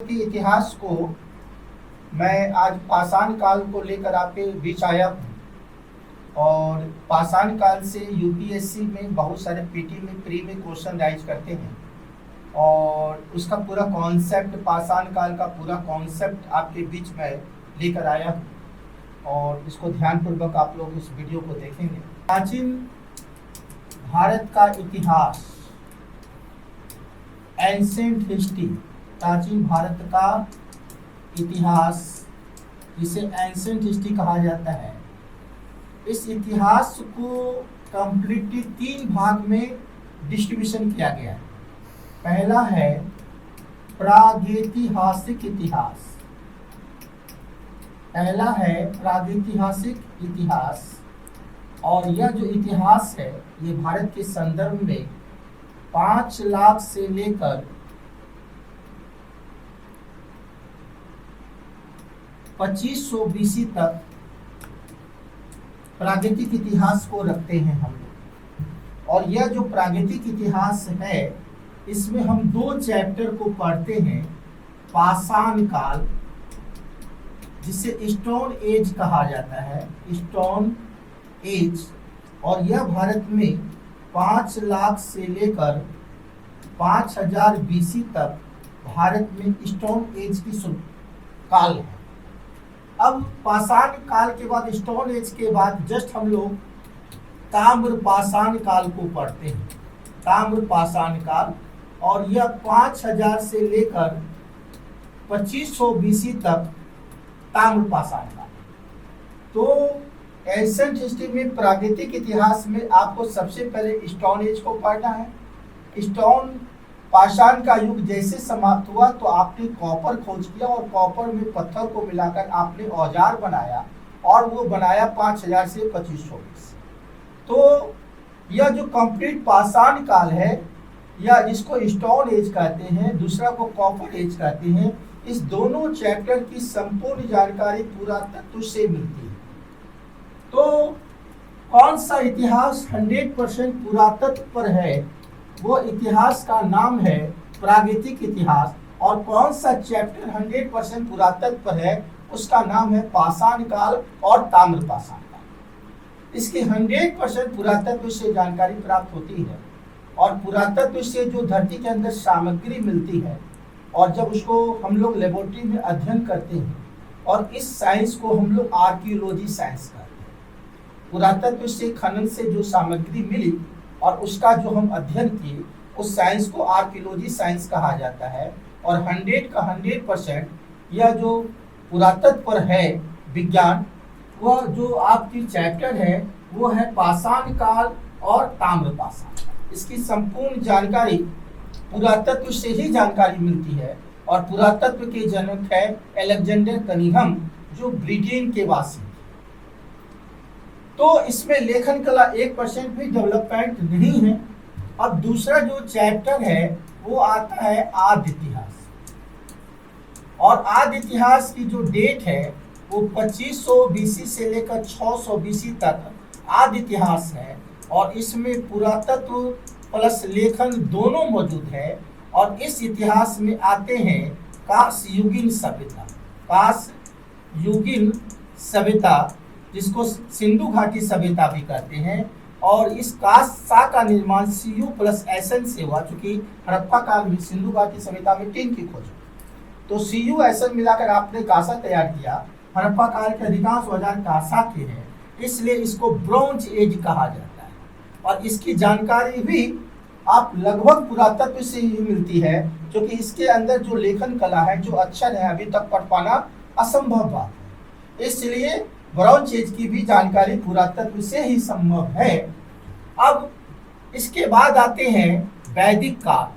के इतिहास को मैं आज पाषाण काल को लेकर आपके बीच आया हूँ। और पाषाण काल से यूपीएससी में बहुत सारे पीटी में प्री में क्वेश्चन राइज करते हैं और उसका पूरा कॉन्सेप्ट, पाषाण काल का पूरा कॉन्सेप्ट आपके बीच में लेकर आया हूँ और इसको ध्यानपूर्वक आप लोग इस वीडियो को देखेंगे। प्राचीन भारत का इतिहास, एंशिएंट हिस्ट्री, प्राचीन भारत का इतिहास जिसे एंशिएंट हिस्ट्री कहा जाता है। इस इतिहास को कंप्लीटली 3 भाग में डिस्ट्रीब्यूशन किया गया है। पहला है प्रागैतिहासिक इतिहास, पहला है प्रागैतिहासिक इतिहास। और यह जो इतिहास है ये भारत के संदर्भ में 5 लाख से लेकर 2500 BC तक प्रागैतिक इतिहास को रखते हैं हम लोग। और यह जो प्रागैतिक इतिहास है इसमें हम 2 चैप्टर को पढ़ते हैं। पाषाण काल जिसे स्टोन एज कहा जाता है, स्टोन एज। और यह भारत में 5 लाख से लेकर 5000 BC तक भारत में स्टोन एज की काल है। अब पाषाण काल के बाद, स्टोन एज के बाद जस्ट हम लोग ताम्र पाषाण काल को पढ़ते हैं, ताम्र पाषाण काल। और यह 5000 से लेकर 2500 BC तक ताम्र पाषाण काल। तो एंशिएंट हिस्ट्री में, प्रागैतिक इतिहास में आपको सबसे पहले स्टोन एज को पढ़ना है। स्टोन पाषाण का युग जैसे समाप्त हुआ तो आपने कॉपर खोज किया और कॉपर में पत्थर को मिलाकर आपने औजार बनाया और वो बनाया 5000 से 2500 BC। तो यह जो कंप्लीट पाषाण काल है, या जिसको स्टोन एज कहते हैं, दूसरा को कॉपर एज कहते हैं, इस दोनों चैप्टर की संपूर्ण जानकारी पुरातत्व से मिलती है। तो कौन सा इतिहास 100% पुरातत्व पर है, वो इतिहास का नाम है प्रागैतिक इतिहास। और कौन सा चैप्टर 100% पुरातत्व पर है, उसका नाम है पाषाण काल और ताम्र पाषाण काल। इसकी 100% पुरातत्व से जानकारी प्राप्त होती है और पुरातत्व से जो धरती के अंदर सामग्री मिलती है और जब उसको हम लोग लेबोरेटरी में अध्ययन करते हैं, और इस साइंस को हम लोग आर्कियोलॉजी साइंस कहते हैं। पुरातत्व से, खनन से जो सामग्री मिली और उसका जो हम अध्ययन किए, उस साइंस को आर्कियोलॉजी साइंस कहा जाता है। और 100 का 100% यह जो पुरातत्व पर है विज्ञान, वह जो आपकी चैप्टर है वो है पाषाण काल और ताम्र पाषाण। इसकी संपूर्ण जानकारी पुरातत्व से ही जानकारी मिलती है। और पुरातत्व के जनक है अलेक्जेंडर कनिंघम, जो ब्रिटेन के वासी। तो इसमें लेखन कला 1% भी डेवलपमेंट नहीं है। अब दूसरा जो चैप्टर है वो आता है आदि इतिहास। और आदि इतिहास की जो डेट है वो 2500 BC से लेकर 600 BC तक आदि इतिहास है। और इसमें पुरातत्व प्लस लेखन दोनों मौजूद है। और इस इतिहास में आते हैं कांस्ययुगीन सभ्यता, कांस्ययुगीन सभ्यता जिसको सिंधु घाटी सभ्यता भी कहते हैं। और इस कांस्य का निर्माण Cu+Sn से हुआ, चूंकि हड़प्पा काल में सिंधु घाटी सभ्यता में टिन की खोज, तो Cu+Sn मिलाकर आपने कांसा तैयार किया। हड़प्पा काल के अधिकांश औजार कांसा के हैं, इसलिए इसको ब्रॉन्ज एज कहा जाता है। और इसकी जानकारी भी आप लगभग पुरातत्व से ही मिलती है, क्योंकि इसके अंदर जो लेखन कला है, जो अक्षर है, अभी तक पढ़ पाना असंभव बात है। इसलिए ब्रॉन्ज एज की भी जानकारी पुरातत्व से ही संभव है। अब इसके बाद आते हैं वैदिक काल।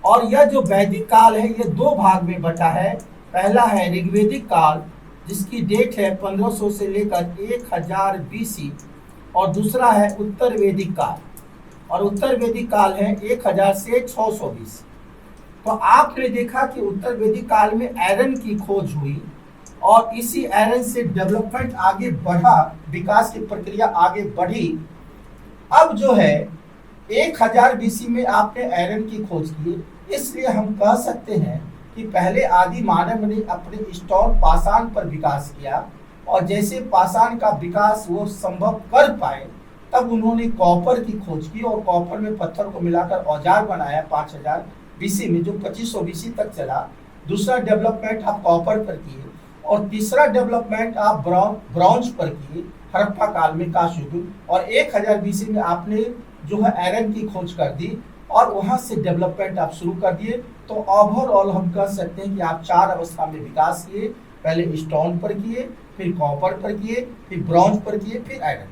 और यह जो वैदिक काल है ये 2 भाग में बटा है। पहला है ऋग्वेदिक काल जिसकी डेट है 1500 से लेकर 1000 BC। और दूसरा है उत्तर वैदिक काल, और उत्तर वैदिक काल है 1000 से 600 BC। तो आपने देखा कि उत्तर वैदिक काल में आयरन की खोज हुई और इसी आयरन से डेवलपमेंट आगे बढ़ा, विकास की प्रक्रिया आगे बढ़ी। अब जो है 1000 BC में आपने आयरन की खोज की, इसलिए हम कह सकते हैं कि पहले आदि मानव ने अपने स्टोन पाषाण पर विकास किया, और जैसे पाषाण का विकास वो संभव कर पाए तब उन्होंने कॉपर की खोज की और कॉपर में पत्थर को मिलाकर औजार बनाया 5000 बीसी में, जो 2500 बीसी तक चला। दूसरा डेवलपमेंट आप कॉपर पर किए और तीसरा डेवलपमेंट आप ब्रॉन्ज पर किए हड़प्पा काल में काश युग, और 1000 बीसी में आपने जो है आयरन की खोज कर दी और वहां से डेवलपमेंट आप शुरू कर दिए। तो ओवरऑल हम कह सकते हैं कि आप 4 अवस्था में विकास किए, पहले स्टोन पर किए, फिर कॉपर पर किए, फिर ब्रॉन्ज पर किए, फिर आयरन।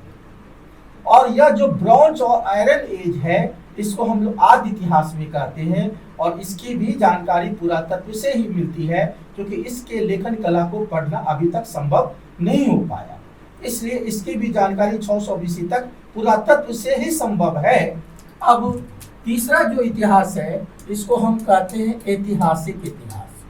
और यह जो ब्रॉन्ज और आयरन एज है इसको हम लोग आदि इतिहास में कहते हैं, और इसकी भी जानकारी पुरातत्व से ही मिलती है, क्योंकि इसके लेखन कला को पढ़ना अभी तक संभव नहीं हो पाया, इसलिए इसकी भी जानकारी 600 बीसी तक पुरातत्व से ही संभव है। अब तीसरा जो इतिहास है इसको हम कहते हैं ऐतिहासिक इतिहास।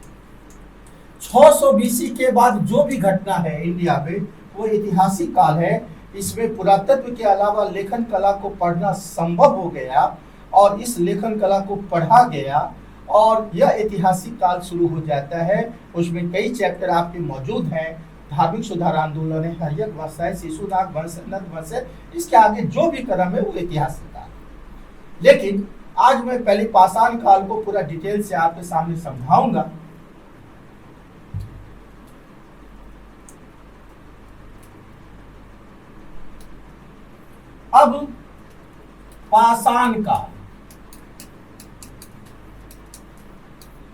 600 बीसी के बाद जो भी घटना है इंडिया में वो ऐतिहासिक काल है। इसमें पुरातत्व के अलावा लेखन कला को पढ़ना संभव हो गया, और इस लेखन कला को पढ़ा गया और यह ऐतिहासिक काल शुरू हो जाता है। उसमें कई चैप्टर आपके मौजूद हैं, धार्मिक सुधार आंदोलन है, हर्यक वंश है, शिशुनाग वंश, नंद वंश है, इसके आगे जो भी क्रम है वो ऐतिहासिक काल। लेकिन आज मैं पहले पाषाण काल को पूरा डिटेल से आपके सामने समझाऊंगा। अब पाषाण काल,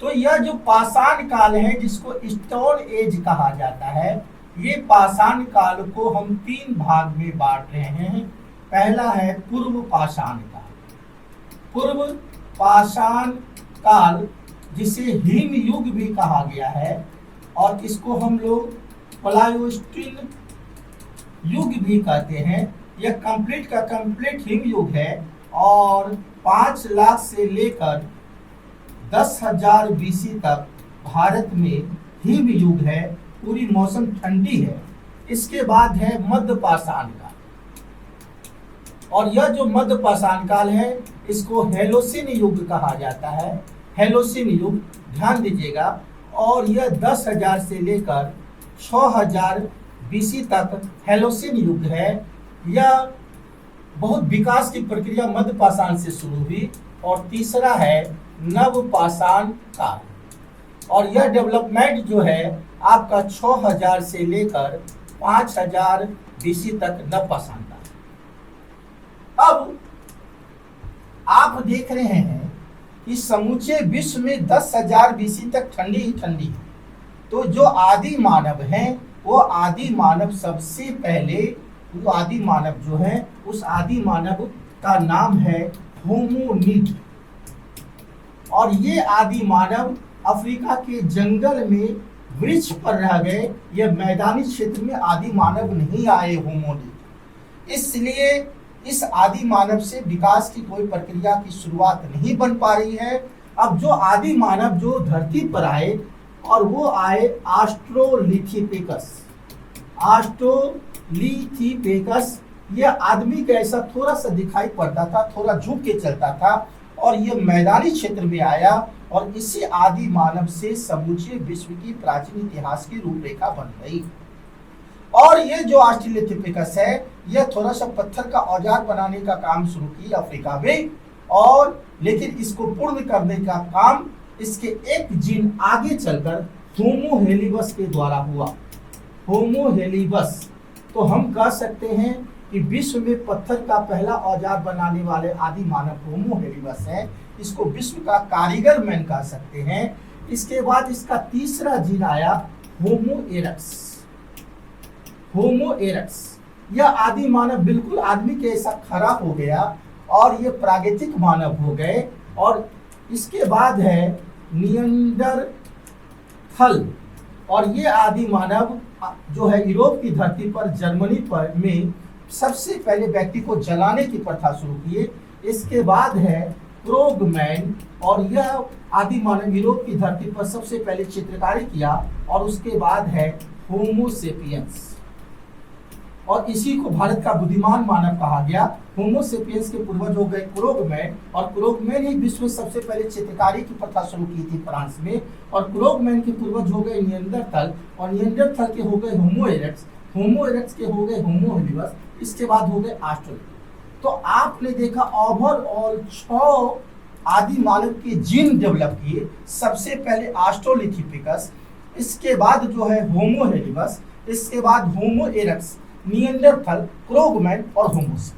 तो यह जो पाषाण काल है जिसको स्टोन एज कहा जाता है, ये पाषाण काल को हम 3 भाग में बांट रहे हैं। पहला है पूर्व पाषाण काल। पूर्व पाषाण काल जिसे हिम युग भी कहा गया है, और इसको हम लोग प्लायोस्टीन युग भी कहते हैं। यह कंप्लीट का कंप्लीट हिम युग है, और 5 लाख से लेकर 10,000 बीसी तक भारत में हिम युग है, पूरी मौसम ठंडी है। इसके बाद है मध्य पाषाण काल, और यह जो मध्य पाषाण काल है इसको हेलोसिन युग कहा जाता है। हेलोसिन युग ध्यान दीजिएगा, और यह 10,000 से लेकर 6,000 बीसी तक हेलोसिन युग है। यह बहुत विकास की प्रक्रिया मध्य पाषाण से शुरू हुई। और तीसरा है नव पाषाण काल, और यह डेवलपमेंट जो है आपका 6,000 से लेकर 5,000 बीसी तक नव पाषाण काल। अब आप देख रहे हैं कि समूचे विश्व में 10,000 बीसी तक ठंडी ही ठंडी है। तो जो आदि मानव हैं वो आदि मानव सबसे पहले, वो आदि मानव जो है उस आदि मानव का नाम है होमोनिड, और ये आदि मानव अफ्रीका के जंगल में वृक्ष पर रह गए। ये मैदानी क्षेत्र में आदि मानव नहीं आए होमोनिड, इसलिए इस आदि मानव से विकास की कोई प्रक्रिया की शुरुआत नहीं बन पा रही है। अब जो आदि मानव जो धरती पर आए, और वो आए ऑस्ट्रोलिथिपिकस। ऑस्ट्रोलिथिपिकस यह आदमी का ऐसा थोड़ा सा दिखाई पड़ता था, थोड़ा झुक के चलता था, और यह मैदानी क्षेत्र में आया, और इसी आदि मानव से समूचे विश्व की प्राचीन इतिहास की रूपरेखा बन गई। और ये जो ऑस्ट्रोलिथिपिकस है यह थोड़ा सा पत्थर का औजार बनाने का काम शुरू किया अफ्रीका में, और लेकिन इसको पूर्ण करने का काम इसके एक जीन आगे चलकर होमो हेलिबस के द्वारा हुआ। होमो हेलिबस, तो हम कह सकते हैं कि विश्व में पत्थर का पहला औजार बनाने वाले आदि मानव होमो हेलिबस है। इसको विश्व का कारीगर मैन कह सकते हैं। इसके बाद इसका तीसरा जीन आया होमो इरेक्टस। होमो इरेक्टस यह आदि मानव बिल्कुल आदमी के ऐसा खड़ा हो गया, और ये प्रागैतिक मानव हो गए। और इसके बाद है निएंडरथल, और ये आदि मानव जो है यूरोप की धरती पर जर्मनी पर में सबसे पहले व्यक्ति को जलाने की प्रथा शुरू किए। इसके बाद है क्रोगमैन, और यह आदि मानव यूरोप की धरती पर सबसे पहले चित्रकारी किया। और उसके बाद है होमो सेपियंस। और इसी को भारत का बुद्धिमान मानव कहा गया। होमो सेपियंस के पूर्वज हो गए क्रोगमैन, और क्रोगमैन ही विश्व में सबसे पहले चित्रकारी की प्रथा शुरू की थी फ्रांस में। और क्रोगमैन के पूर्वज हो गए निएंडरथल, और निएंडरथल के हो गए होमो इरेक्ट्स, होमो इरेक्ट्स के हो गए होमो हेबियस, इसके बाद हो गए ऑस्ट्रेलोपिथेकस। तो आपने देखा ओवरऑल 6 आदि मानव के जीन डेवलप किए। सबसे पहले ऑस्ट्रेलोपिथेकस, इसके बाद जो है होमो हेबियस, इसके बाद होमो इरेक्ट्स, निएंडरथल, क्रोगमैन और होमो सेपियंस।